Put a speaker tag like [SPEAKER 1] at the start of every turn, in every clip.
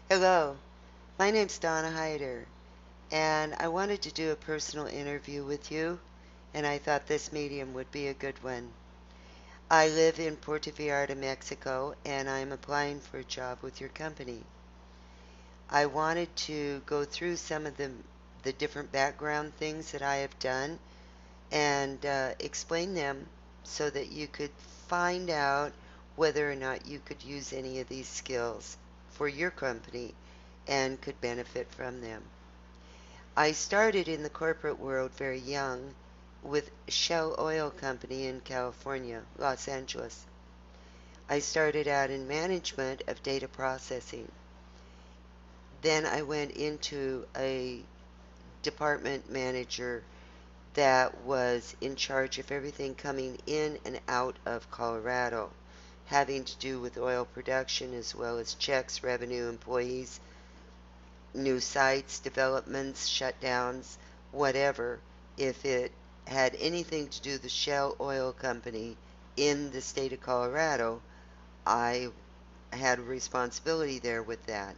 [SPEAKER 1] Hello, my name's Donna Hyder, and I wanted to do a personal interview with you, and I thought this medium would be a good one. I live in Puerto Vallarta, Mexico, and I'm applying for a job with your company. I wanted to go through some of the different background things that I have done and explain them so that you could find out whether or not you could use any of these skills for your company and could benefit from them. I started in the corporate world very young with Shell Oil Company in California, Los Angeles. I started out in management of data processing. Then I went into a department manager that was in charge of everything coming in and out of Colorado, having to do with oil production as well as checks, revenue, employees, new sites, developments, shutdowns, whatever. If it had anything to do with the Shell Oil Company in the state of Colorado, I had a responsibility there with that.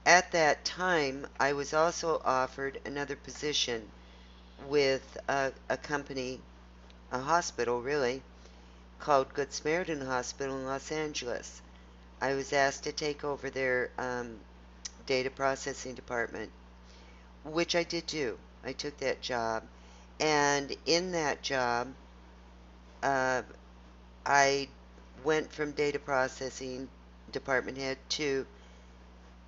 [SPEAKER 1] At that time, I was also offered another position with a company, a hospital really, called Good Samaritan Hospital in Los Angeles. I was asked to take over their data processing department, which I did do. I took that job. And in that job, uh, I went from data processing department head to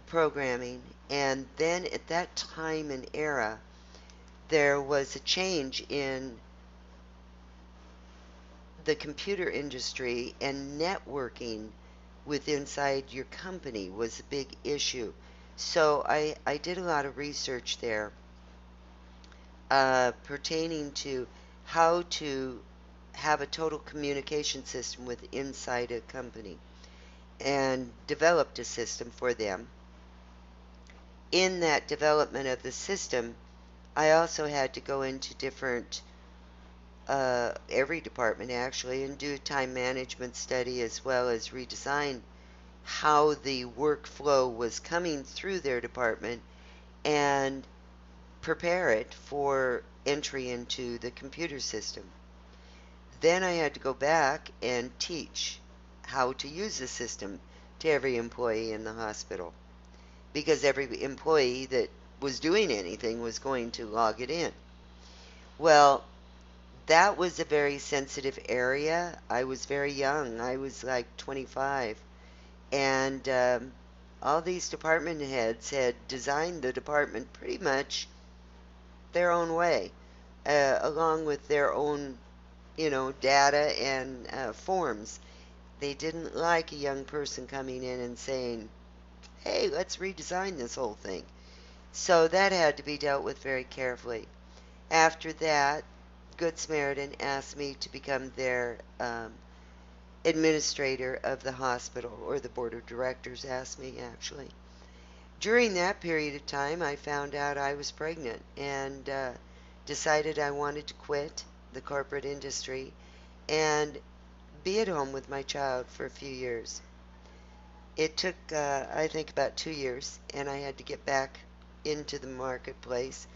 [SPEAKER 1] programming. And then at that time and era, there was a change in the computer industry, and networking with inside your company was a big issue. So I did a lot of research there pertaining to how to have a total communication system with inside a company and developed a system for them. In that development of the system, I also had to go into different every department actually, and do a time management study as well as redesign how the workflow was coming through their department and prepare it for entry into the computer system. Then I had to go back and teach how to use the system to every employee in the hospital because every employee that was doing anything was going to log it in. Well, that was a very sensitive area. I was very young. I was like 25. And all these department heads had designed the department pretty much their own way, along with their own, data and forms. They didn't like a young person coming in and saying, hey, let's redesign this whole thing. So that had to be dealt with very carefully. After that, Good Samaritan asked me to become their administrator of the hospital, or the board of directors asked me actually. During that period of time, I found out I was pregnant and decided I wanted to quit the corporate industry and be at home with my child for a few years. It took, I think, about 2 years, and I had to get back into the marketplace.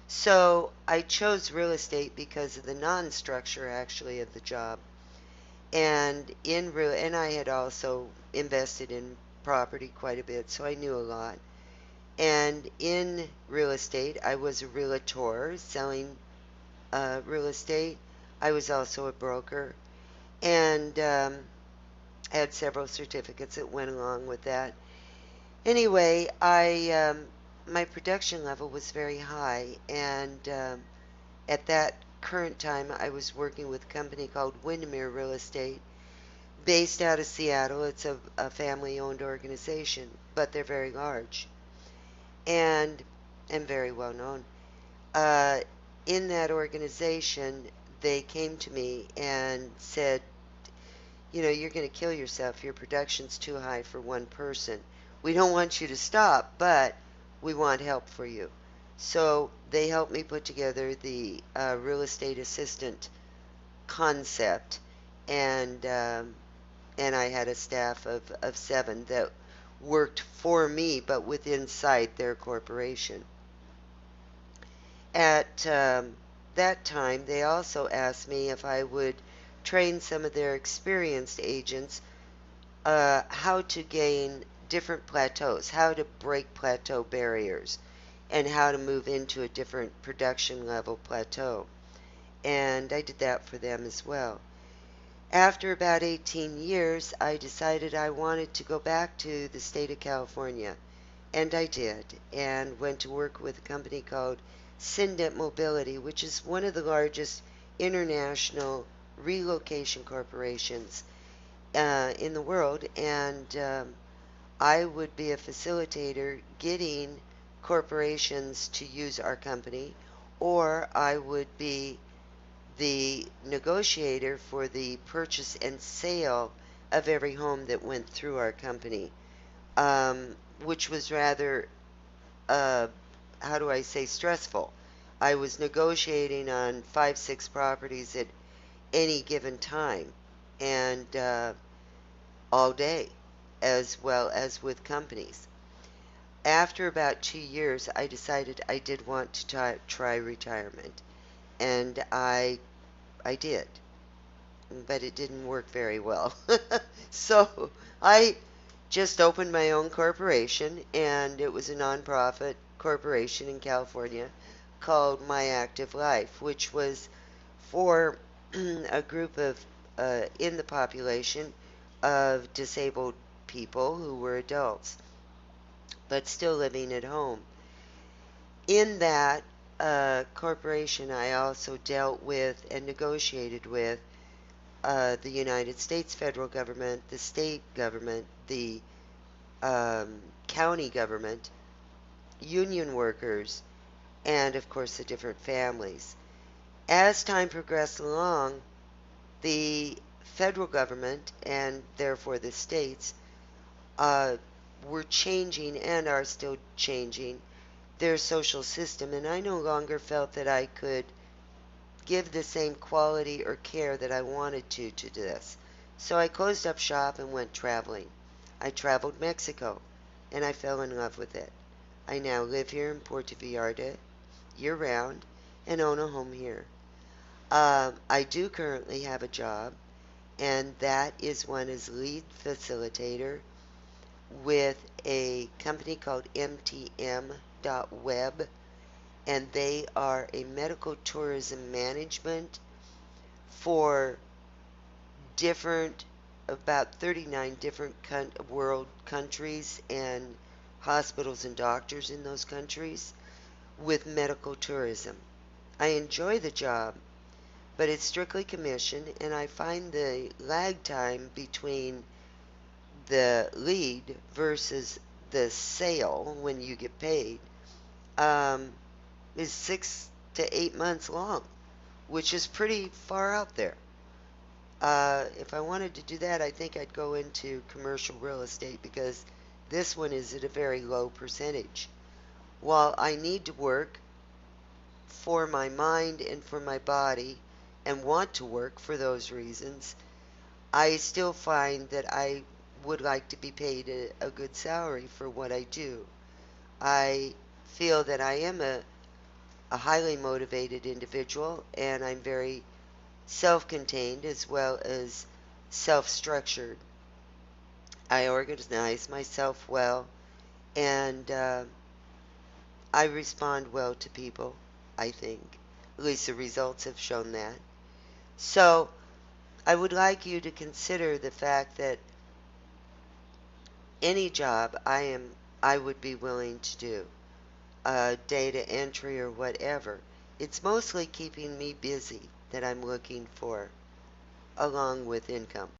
[SPEAKER 1] So I chose real estate because of the non-structure actually of the job. And I had also invested in property quite a bit, so I knew a lot. And in real estate, I was a realtor selling real estate. I was also a broker and had several certificates that went along with that. Anyway, I my production level was very high, and at that current time, I was working with a company called Windermere Real Estate, based out of Seattle. It's a family-owned organization, but they're very large and very well known. Uh, in that organization, they came to me and said, you're going to kill yourself. Your production's too high for one person. We don't want you to stop, but we want help for you. So they helped me put together the real estate assistant concept, and I had a staff of 7 that worked for me, but with inside their corporation. At that time, they also asked me if I would train some of their experienced agents how to gain different plateaus, how to break plateau barriers, and how to move into a different production level plateau. And I did that for them as well. After about 18 years, I decided I wanted to go back to the state of California, and I did, and went to work with a company called Cindet Mobility, which is one of the largest international relocation corporations in the world, and I would be a facilitator getting corporations to use our company, or I would be the negotiator for the purchase and sale of every home that went through our company, which was rather, uh, how do I say, stressful. I was negotiating on 5, 6 properties at any given time, and all day, as well as with companies. After about 2 years, I decided I did want to try retirement, and I did, but it didn't work very well. So I just opened my own corporation, and it was a nonprofit corporation in California called My Active Life, which was for a group of in the population of disabled people who were adults but still living at home. In that corporation, I also dealt with and negotiated with the United States federal government, the state government, the county government, union workers, and of course the different families. As time progressed along, the federal government and therefore the states uh, were changing and are still changing their social system, and I no longer felt that I could give the same quality or care that I wanted to this. So I closed up shop and went traveling. I traveled Mexico, and I fell in love with it. I now live here in Puerto Vallarta year-round and own a home here. I do currently have a job, and that is one as lead facilitator with a company called MTM.web, and they are a medical tourism management for different, about 39 different world countries and hospitals and doctors in those countries with medical tourism. I enjoy the job, but it's strictly commission, and I find the lag time between the lead versus the sale when you get paid um, is 6 to 8 months long, which is pretty far out there. If I wanted to do that, I think I'd go into commercial real estate because this one is at a very low percentage. While I need to work for my mind and for my body and want to work for those reasons, I still find that I would like to be paid a good salary for what I do. I feel that I am a highly motivated individual, and I'm very self-contained as well as self-structured. I organize myself well, and I respond well to people, I think. At least the results have shown that. So I would like you to consider the fact that any job I would be willing to do, data entry or whatever. It's mostly keeping me busy that I'm looking for, along with income.